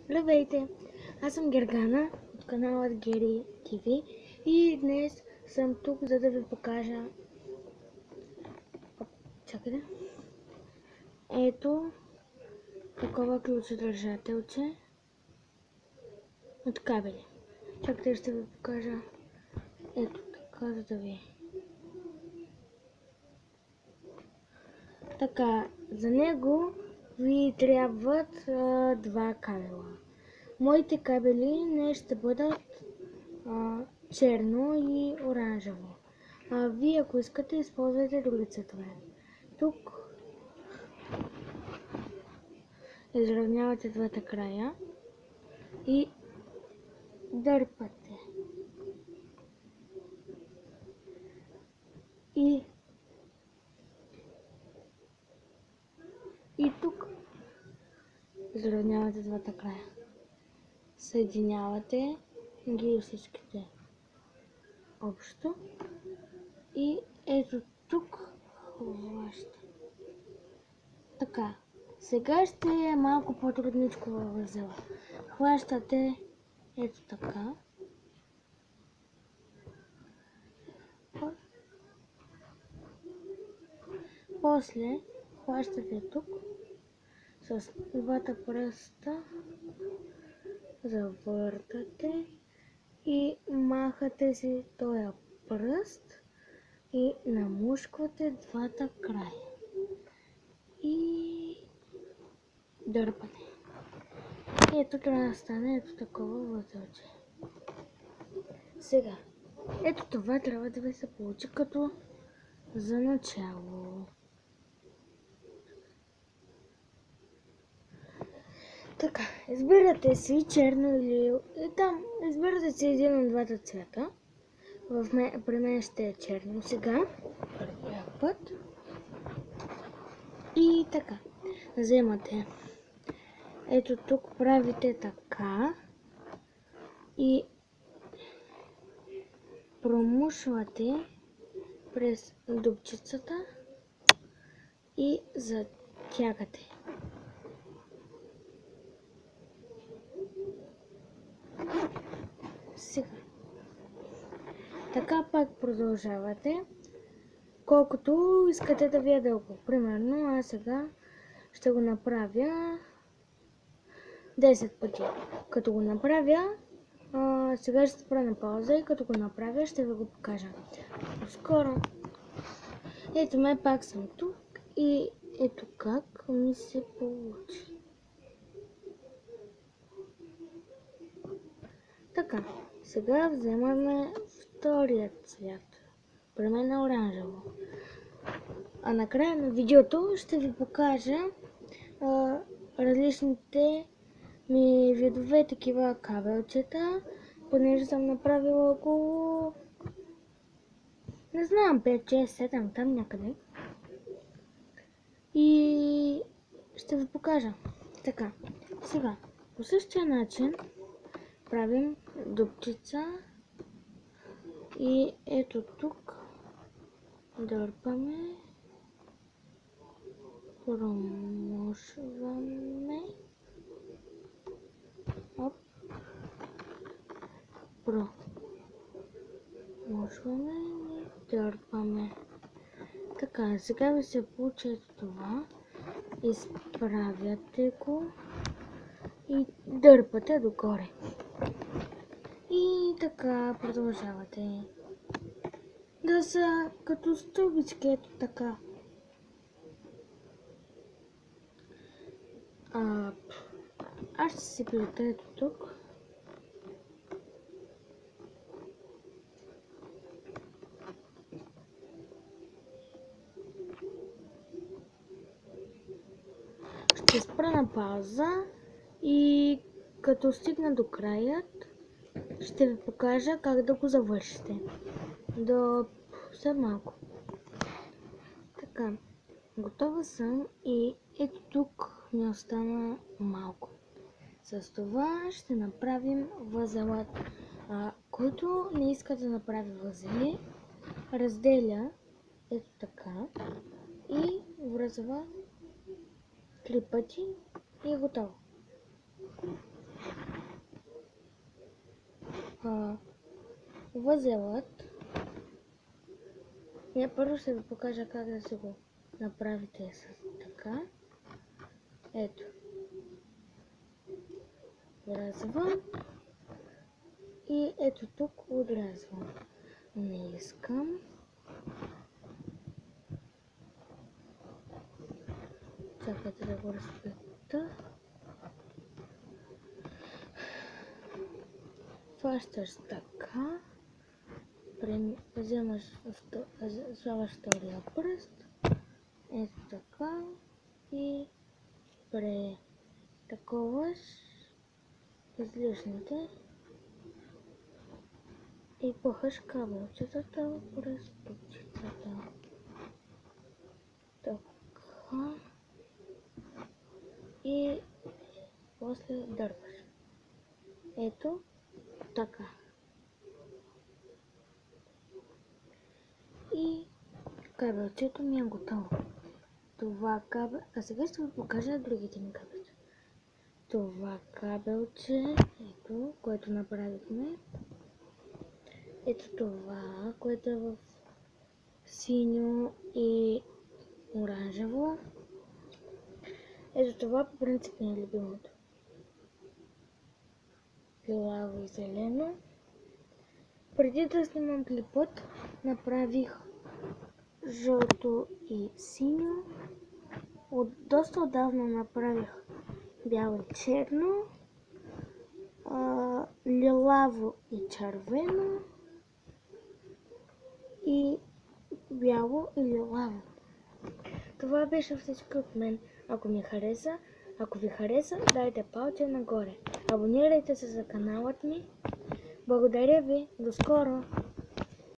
Здравейте! Аз съм Гергана от канала Гери ТВ и днес съм тук, за да ви покажа чакайте. Ето такова ключодържателче от кабели. Чакайте, ще ви покажа ето така, за да ви. Така, за него ви трябват два кабела. Моите кабели не ще бъдат черно и оранжево. Вие, ако искате, използвайте други цветове. Тук изравнявате двата края и дърпате. И тук изравнявате двата края. Съединявате ги всичките общо. И ето тук хваща. Така. Сега ще е малко по-трудничко във възела. Хващате ето така. После хващате тук с двата пръста, завъртате и махате си този пръст и намушквате двата края и дърпате. Ето трябва да стане ето такова възелче. Сега, ето това трябва да ви се получи като за начало. Така, избирате си черно или там, избирате си един от двата цвета. При мен ще е черно сега, първия път. И така, вземате. Ето тук правите така и промушвате през дупчицата и затягате. Сега. Така пак продължавате, колкото искате да ви е дълго. Примерно, аз сега ще го направя 10 пъти. Като го направя, сега ще спра на пауза и като го направя, ще ви го покажа. Скоро. Ето ме, пак съм тук и ето как ми се получи. Така, сега вземаме втория цвят. При мен е оранжево. А накрая на видеото ще ви покажа различните ми видове такива кабелчета, понеже съм направила около, не знам, 5, 6, 7 там някъде. И ще ви покажа. Така, сега, по същия начин правим дупчица и ето тук дърпаме, промушваме, промушваме и дърпаме. Така, сега ви се получи ето това, изправяте го и дърпате догоре. И така продължавате да са като стълбички, ето така. Аз ще си плета ето тук. Ще спра на пауза и като стигна до краят, ще ви покажа как да го завършите. До след малко. Така, готова съм и ето тук ми остана малко. С това ще направим възелът. Който не иска да направи възели, разделя ето така и връзва 3 пъти и е готово. възелът. Първо ще ви покажа как да си го направите с така. Ето. Врязвам. И ето тук отрязвам. Не искам. Чакайте да го разпета. Фащаш така. Слагаш втория пръст. Ето така. И претаковаш излишните. И пъхаш кабелчетата през топчицата. Така. И после дърпаш. Ето така. И кабелчето ми е готово. Това кабел... А сега ще ви покажа другите ми кабелчета. Това кабелче, ето, което направихме. Ето това, което е в синьо и оранжево. Ето това по принцип не е любимото. Лилаво и зелено. Преди да снимам клипът, направих жълто и синьо. Доста отдавна направих бяло и черно, лилаво и червено и бяло и лилаво. Това беше всичко от мен. Ако ви хареса, дайте палче нагоре. Абонирайте се за каналът ми. Благодаря ви. До скоро!